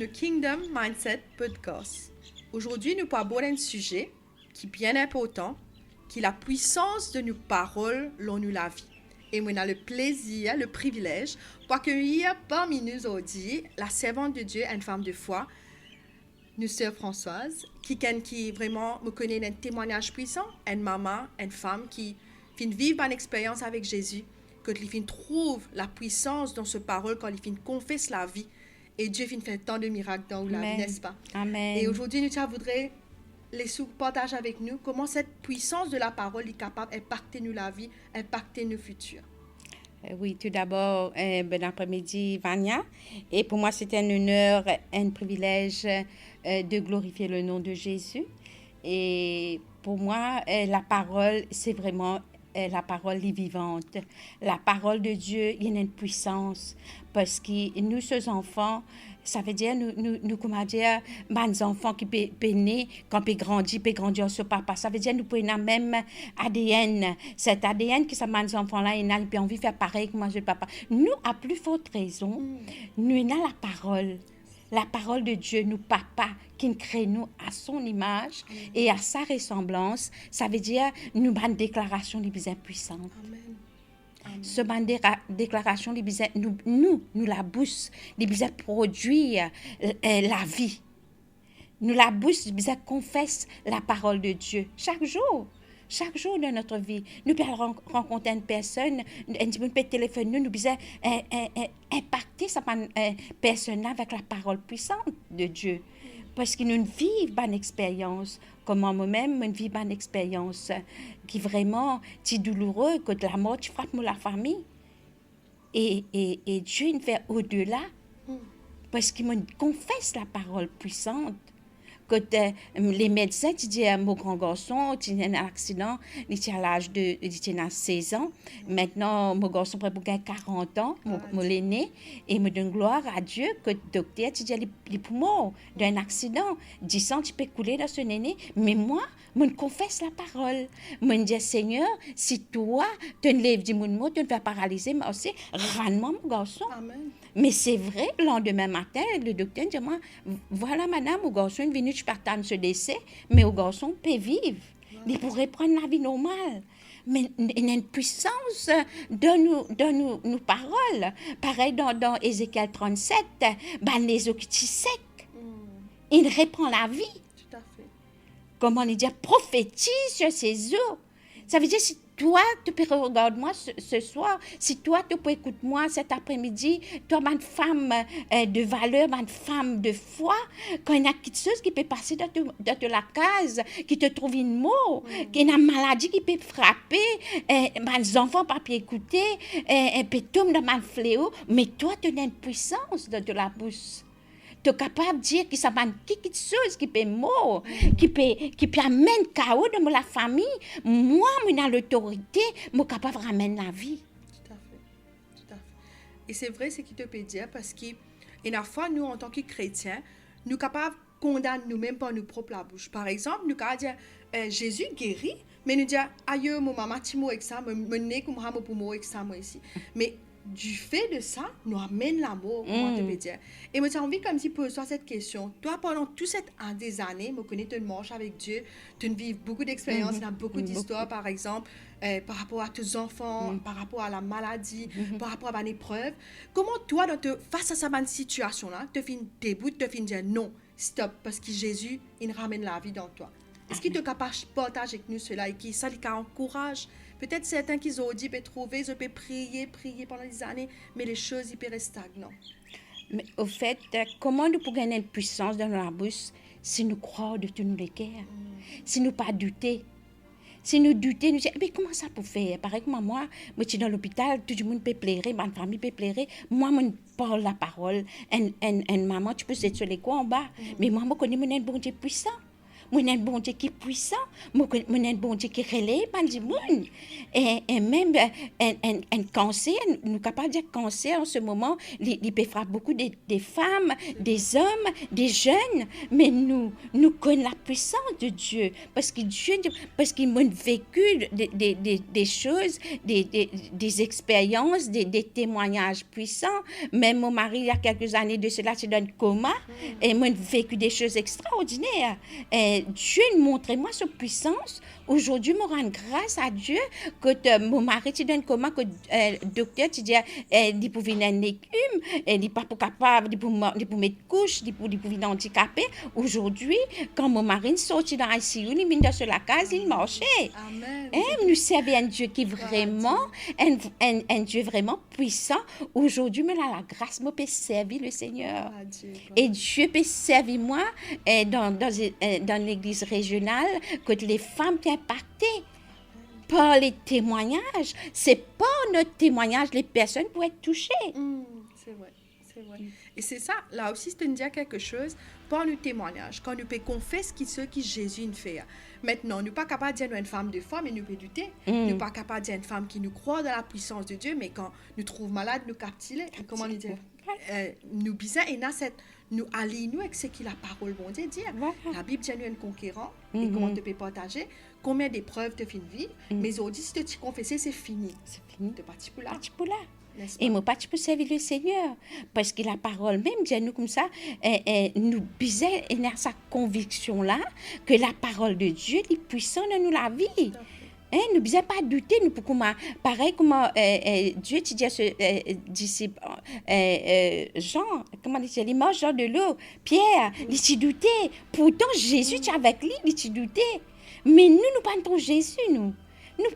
le Kingdom Mindset Podcast. Aujourd'hui, nous parlons d'un sujet qui est bien important, qui est la puissance de nos paroles dans la vie. Et on a le plaisir, le privilège d'accueillir parmi nous aujourd'hui la servante de Dieu, une femme de foi, nous sœur Françoise, qui vraiment me connaît un témoignage puissant, une maman, une femme qui vient vivre une expérience avec Jésus, que il trouve la puissance dans ce parole quand il confesse la vie. Et Dieu vient faire tant de miracles dans la vie, n'est-ce pas? Amen. Et aujourd'hui, nous voudrais les partager avec nous comment cette puissance de la parole est capable d'impacter nous la vie, impacter nos futurs. Oui, tout d'abord, bon après-midi, Vania. Et pour moi, c'est un honneur, un privilège de glorifier le nom de Jésus. Et pour moi, la parole, c'est vraiment la parole est vivante. La parole de Dieu, il y a une puissance. Parce que nous, ces enfants, ça veut dire, nous comment dire, les enfants qui peuvent naître, quand ils grandir sur papa. Ça veut dire, nous pouvons avoir même ADN. Cet ADN qui sont les enfants-là, ils ont envie de faire pareil que moi, je papa. Nous, à plus forte raison, nous avons la parole. La parole de Dieu, nous, papa, qui crée nous à son image et à sa ressemblance, ça veut dire nous avons une déclaration de bien puissante. Amen. Ce déclaration de bien, nous la bouche, de bien produire la vie. Nous la bouche, de bien confesse la parole de Dieu chaque jour. Chaque jour de notre vie, nous pouvons rencontrer une personne, nous pouvons téléphoner, nous pouvons impacter cette personne avec la parole puissante de Dieu. Parce que nous vivons une expérience, comme moi-même, je vis une expérience qui vraiment est douloureuse, que la mort frappe la famille. Et Dieu nous fait au-delà, parce qu'il me confesse la parole puissante. Quand les médecins disent à mon grand garçon, il a un accident, il était à l'âge de 16 ans. Maintenant, mon garçon près pour 40 ans, mon l'aîné, et me donne gloire à Dieu que le docteur dit les poumons d'un accident. 10 ans, tu peux couler dans ce aîné. Mais moi, je confesse la parole. Je dis, Seigneur, si toi, tu ne lèves du mot, tu ne vas paralyser, mais aussi, rends-moi mon garçon. Amen. Mais c'est vrai, le lendemain matin, le docteur dit, moi, voilà madame, mon garçon est venu, je partage ce décès, mais mon garçon peut vivre. Il pourrait prendre la vie normale. Mais il y a une puissance dans nos paroles. Pareil dans Ézéchiel 37, les eaux qui sont secs. Il reprend la vie. Tout à fait. Comment on dit, prophétise sur ces eaux. Ça veut dire, si toi, tu peux regarder moi ce soir, si toi, tu peux écouter moi cet après-midi, toi, une femme de valeur, une femme de foi, quand il y a quelque chose qui peut passer dans la case, qui te trouve une mot, qu'il y a une maladie qui peut frapper, les enfants ne peuvent pas écouter, peut tomber dans un fléau, mais toi, tu as une puissance de la bouche. Tu es capable de dire que ça va quelque chose qui peut mort, qui peut amener chaos dans la famille. Moi, je suis l'autorité, je suis capable de ramener la vie. Tout à fait. Tout à fait. Et c'est vrai ce qu'il te peut dire parce que, et la fois, nous, en tant que chrétiens, nous sommes capables de condamner nous-mêmes par nos propres bouches. Par exemple, nous sommes capables de dire Jésus guérit, mais nous disons aïe, mon maman, tu m'as avec ça, mon nez, comme moi, pour moi, avec ça, moi ici. Mais du fait de ça, nous amène l'amour, comment te peux dire. Et moi, j'ai envie comme si poser cette question. Toi, pendant toutes ces des années, je connais, tu marches avec Dieu, tu vis beaucoup d'expériences, il y a beaucoup d'histoires, par exemple, par rapport à tes enfants, par rapport à la maladie, par rapport à une épreuve. Comment toi, face à cette situation-là, tu fais debout, tu fais dire non, stop, parce que Jésus, il ramène la vie dans toi. Est-ce qu'il te capable de partager avec nous cela et qui ça lui encourage? Peut-être certains qui ont dit, peuvent trouver, ils peuvent prier pendant des années, mais les choses, ils peuvent rester stagnantes. Mais au fait, comment nous pouvons gagner une puissance dans la bouche si nous croyons de tout nous les cœurs, si nous pas douter? Si nous doutons, nous disons, mais comment ça peut faire? Pareil que moi, je suis dans l'hôpital, tout le monde peut pleurer, ma famille peut pleurer. Moi, je parle la parole. Une maman, tu peux être sur les coins en bas, mais moi, je connais mon bon Dieu puissant. Moi, un bon Dieu qui est puissant. Moi, un bon Dieu qui relève, man du monde. Et même un cancer, nous sommes capables de dire cancer en ce moment, il peut frapper beaucoup des femmes, des hommes, des jeunes, mais nous connaissons la puissance de Dieu. Parce que Dieu, parce qu'il m'a vécu des choses, des expériences, des témoignages puissants. Même mon mari, il y a quelques années de cela, c'est dans le coma, et m'a vécu des choses extraordinaires. Et Dieu montrait moi sa puissance. Aujourd'hui, je rends grâce à Dieu que mon mari est dans le coma, que le docteur te dit qu'il pouvait venir un légume, il n'est pas capable de mettre couche, il pouvait venir handicapé. Aujourd'hui, quand mon mari est sorti dans l'ICU, il est venu dans la case, il marchait. Amen. Nous servons un Dieu qui est vraiment, un Dieu vraiment puissant. Aujourd'hui, mais là, la grâce me peut servir le Seigneur. Et Dieu peut servir moi dans l'église régionale, que les femmes sont impactées par les témoignages. C'est par notre témoignage les personnes pourraient être touchées. C'est vrai. C'est vrai. Et c'est ça, là aussi, c'est de dire quelque chose par le témoignage. Quand nous pouvons confesser ce que Jésus nous fait. Maintenant, nous ne sommes pas capables de dire une femme de foi, mais nous pouvons douter. Nous ne sommes pas capables de dire une femme qui nous croit dans la puissance de Dieu, mais quand nous trouvons malade, nous captons. Comment nous dire nous bizarre et nous alignons avec ce que la parole bon Dieu dit. La Bible dit nous un conquérant et comment tu peux partager, combien d'épreuves tu fais vivre, mais aujourd'hui si tu confesses c'est fini. C'est fini. Tu n'es pas pour là. Et moi, pas pour servir le Seigneur. Parce que la parole même dit à nous comme ça, nous bisons et dans sa conviction-là, que la parole de Dieu est puissante dans nous la vie. Nous ne bisons pas douter, nous pouvons, pareil comme Dieu te dit à ce disciple, Jean, comment dit il mange Jean de l'eau, Pierre, il s'y doutait. Pourtant, Jésus est avec lui, il s'y doutait. Mais nous pas trop Jésus, nous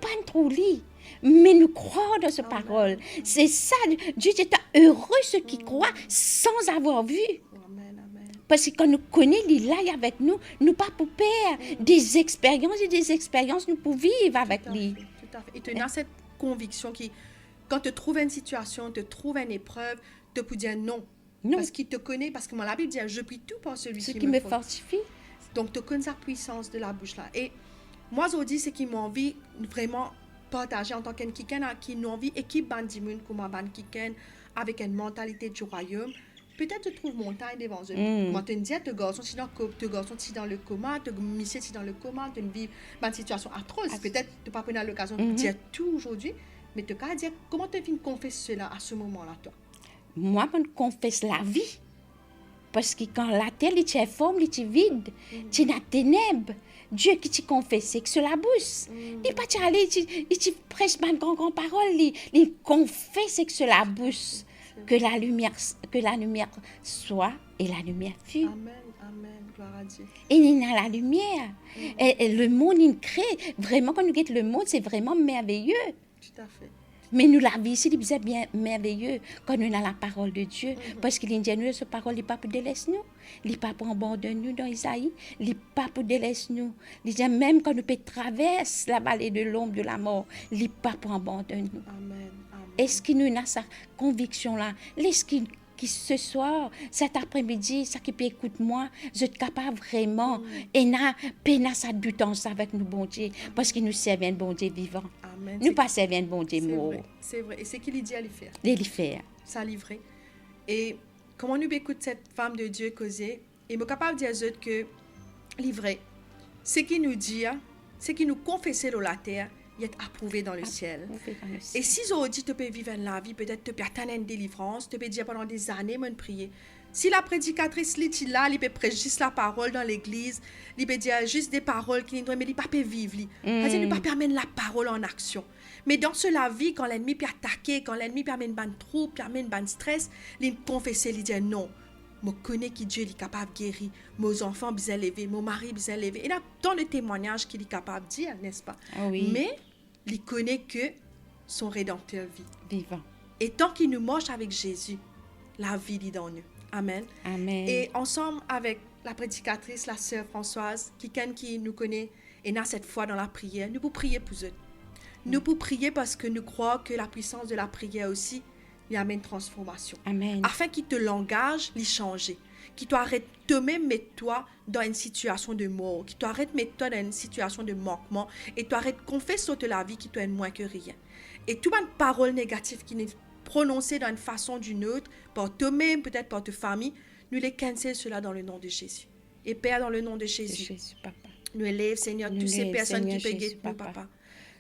pas trop lui. Mais nous croyons dans cette parole. C'est ça, Dieu est heureux ceux qui croient sans avoir vu. Parce que quand nous connaissons, il est là avec nous, nous pas pour perdre des expériences et des expériences, nous pouvons vivre avec lui. Tout à fait. Et tu as cette conviction qui, quand tu trouves une situation, tu trouves une épreuve, tu peux dire non. Parce qu'il te connaît, parce que moi, la Bible dit, je prie tout par celui qui me fortifie. Donc, tu connais sa puissance de la bouche là. Et moi, je dis, c'est qu'il m'a envie vraiment partager en tant qu'quelqu'un qui a envie, équipe bandimoun, comme un bandkiken, avec une mentalité du royaume. Peut-être tu trouves montagne devant eux. Moi, tu me dis, tu garçon dans le coma, tu monsieur dans le coma, tu vis une situation atroce. Peut-être tu n'as pas pris l'occasion de dire tout aujourd'hui, mais tu peux dire comment tu viens confesser cela à ce moment-là, toi. Moi, je confesse la vie. Parce que quand la terre est forme, elle est vide, tu es dans les ténèbres. Dieu qui te confesse, que c'est la bouche. Il n'est pas allé, il te prêche une grande parole, il confesse que c'est la bouche. Que la lumière soit et la lumière fut. Amen, gloire à Dieu. Et il y a la lumière. Et le monde, il crée. Vraiment, quand nous regardons le monde, c'est vraiment merveilleux. Tout à fait. Mais nous, la vie ici, c'est bien merveilleux quand nous avons la parole de Dieu. Parce qu'il dit, nous, cette parole n'est pas pour délaisser nous. Il n'est pas pour abandonner nous dans Isaïe. Il n'est pas pour délaisser nous. Il dit, même quand nous traverser la vallée de l'ombre de la mort, il n'est pas pour abandonner nous. Amen. Est-ce qu'il nous a cette conviction-là? Est-ce qu'il ce soir, cet après-midi, ça qui peut écouter moi, je suis capable vraiment, et n'a pas ça du temps avec nous, bon Dieu, parce que nous servons un bon Dieu vivant. Amen. Nous pas servons un bon Dieu mort. C'est vrai. Et c'est qu'il dit à les faire. Les faire. Ça livrer. Et comment nous écoute cette femme de Dieu causer, et nous capable de dire que livrer, ce qu'il nous dit, ce qu'il nous confesse dans la terre, il est approuvé dans le ciel. Et si aujourd'hui tu peux vivre la vie, peut-être tu peux atteindre une délivrance, tu peux dire pendant des années, moi, prier. Si la prédicatrice est là, elle peut prêcher juste la parole dans l'église, elle peut dire juste des paroles qui mais elle ne peut pas vivre. Elle ne peut pas permettre la parole en action. Mais dans cela vie, quand l'ennemi peut attaquer, quand l'ennemi permet une bonne trouble, permet une bonne stress, il confesse, il dit non. Je connais que Dieu est capable de guérir. Mes enfants sont élevés, mon mari est élevé. Et là, dans le témoignage qu'il est capable de dire, n'est-ce pas? Oui. Mais il connaît que son Rédempteur vit. Vivant. Et tant qu'il nous marche avec Jésus, la vie est dans nous. Amen. Amen. Et ensemble avec la prédicatrice, la sœur Françoise, quelqu'un qui nous connaît et n'a cette foi dans la prière, nous pouvons prier pour eux. Nous pouvons prier parce que nous croyons que la puissance de la prière aussi, il amène transformation. Amen. Afin qu'il te langage, il changer. qui t'arrête toi-même mettre toi dans une situation de mort, qui t'arrête mettre toi dans une situation de manquement, et t'arrête confesser sur la vie qui t'aide moins que rien. Et toute une parole négative qui n'est prononcée d'une façon ou d'une autre, par toi-même, peut-être par ta famille, nous les cancel cela dans le nom de Jésus. Et Père, dans le nom de Jésus, Jésus, papa. nous élève, Seigneur, toutes ces personnes qui peuvent guérir nous, papa.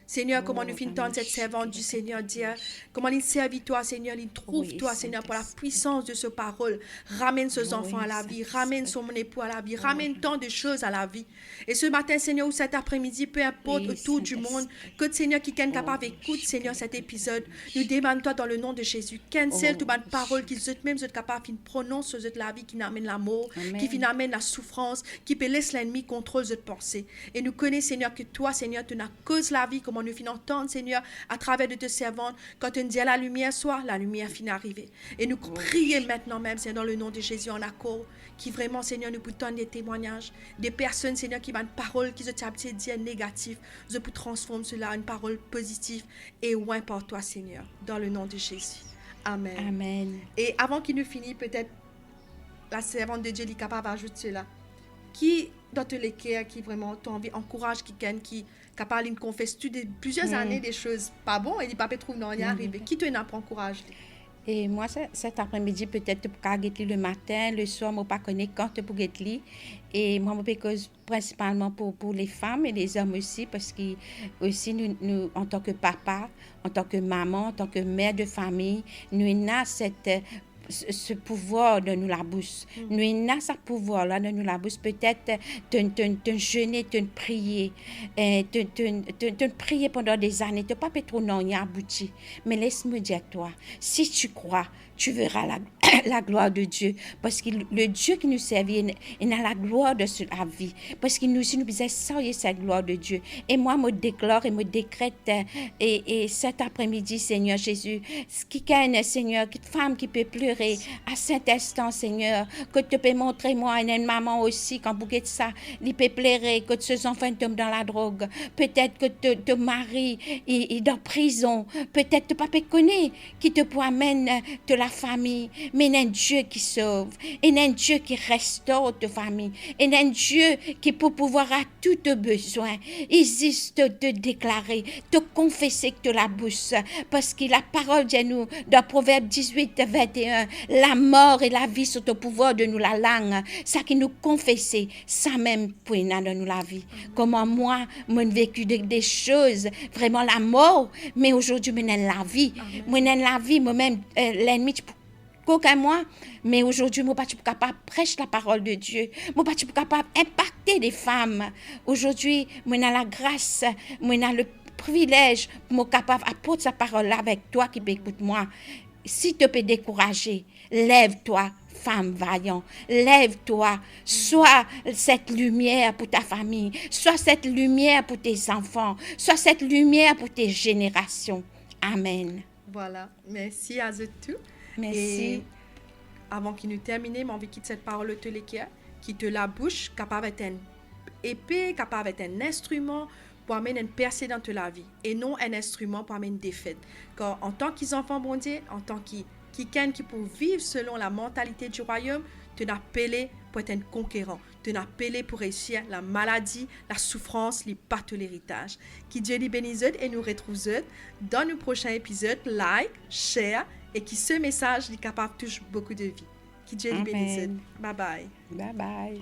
Seigneur, comment nous finissons cette servante du Seigneur, Dieu. Comment il servit toi, Seigneur, il trouve toi, Seigneur, pour la puissance de ce parole. Ramène ces enfants à la vie, ramène son époux à la vie, ramène tant de choses à la vie. Et ce matin, Seigneur, ou cet après-midi, peu importe autour du monde, que le Seigneur qui est capable d'écouter, Seigneur, cet épisode, nous demandons toi dans le nom de Jésus. Cancel toute bonne parole qui même êtes capable de prononcer sur la vie, qui amène la mort, qui amène la souffrance, qui peut laisser l'ennemi contrôler cette pensée. Et nous connaissons, Seigneur, que toi, Seigneur, tu n'as cause la vie, comment nous finissons entendre, Seigneur, à travers de tes servantes, quand tu nous dis à la lumière soit, la lumière finit d'arriver. Et nous prions maintenant même, Seigneur, dans le nom de Jésus en accord, qui vraiment, Seigneur, nous pouvons des témoignages, des personnes, Seigneur, qui ont une parole qui se dit négative, nous pouvons transformer cela en une parole positive et loin par toi, Seigneur, dans le nom de Jésus. Amen. Amen. Et avant qu'il nous finisse, peut-être la servante de Dieu est capable d'ajouter cela. Qui, dans tous les cas, qui vraiment t'as envie, encourage quelqu'un qui capable de confesser plusieurs années des choses pas bon et il pas trouve non y arriver. Qui te n'a pas encouragé? Et moi, cet après-midi, peut-être pour garder le matin, le soir, je ne connais pas quand pour garder. Et moi, je cause principalement pour les femmes et les hommes aussi, parce que aussi nous, en tant que papa, en tant que maman, en tant que mère de famille, nous avons ce pouvoir de nous la bouche. Nous avons ce pouvoir-là de nous la bouche. Peut-être te jeûner, te prier, te prier pendant des années. Tu pas trop non y abouti. Mais laisse-moi dire toi, si tu crois, tu verras la gloire de Dieu. Parce que le Dieu qui nous servit, il a la gloire de la vie. Parce que nous aussi, nous besoin savoir cette gloire de Dieu. Et moi, je me déclare et me décrète, et cet après-midi, Seigneur Jésus, qui est Seigneur, cette femme qui peut pleurer à cet instant, Seigneur, que tu peux montrer moi, et une maman aussi, quand vous êtes ça, il peut pleurer, que ces enfants tombent dans la drogue. Peut-être que te mari est dans prison. Peut-être que papa connaît qui te peut amener de la famille, mais il y a un Dieu qui sauve, il y a un Dieu qui restaure ta famille, il y a un Dieu qui peut pouvoir à tout tes besoins. Il existe te déclarer, te confesser que tu la bouche, parce que la parole de nous, dans Proverbe 18, 21, la mort et la vie sont au pouvoir de nous la langue, ça qui nous confesser, ça même pour nous la vie. Comment moi, j'ai vécu des choses, vraiment la mort, mais aujourd'hui, je la vie. La vie, moi-même, l'ennemi, qu'aucun moi, mais aujourd'hui, je ne suis pas capable de prêcher la parole de Dieu. Je ne suis pas capable d'impacter des femmes. Aujourd'hui, je suis la grâce, je suis le privilège, je suis capable d'apporter sa parole avec toi qui m'écoute moi. Si tu peux décourager, lève-toi, femme vaillante, lève-toi, sois cette lumière pour ta famille, sois cette lumière pour tes enfants, sois cette lumière pour tes générations. Amen. Voilà, merci à vous tous. Merci. Et avant qu'il nous termine, j'ai envie de quitter cette parole qui te la bouche, capable d'être une épée, capable d'être un instrument pour amener une percée dans toute la vie et non un instrument pour amener une défaite. Car en tant qu'enfant bon Dieu, en tant qui pour vivre selon la mentalité du royaume, tu n'as appelé pour être un conquérant. Tu n'as appelé pour réussir la maladie, la souffrance, les partout l'héritage. Qui Dieu les bénisse et nous retrouve dans le prochain épisode. Like, share et qui ce message est capable de toucher beaucoup de vies. Qui Dieu les bénisse. Bye bye. Bye bye.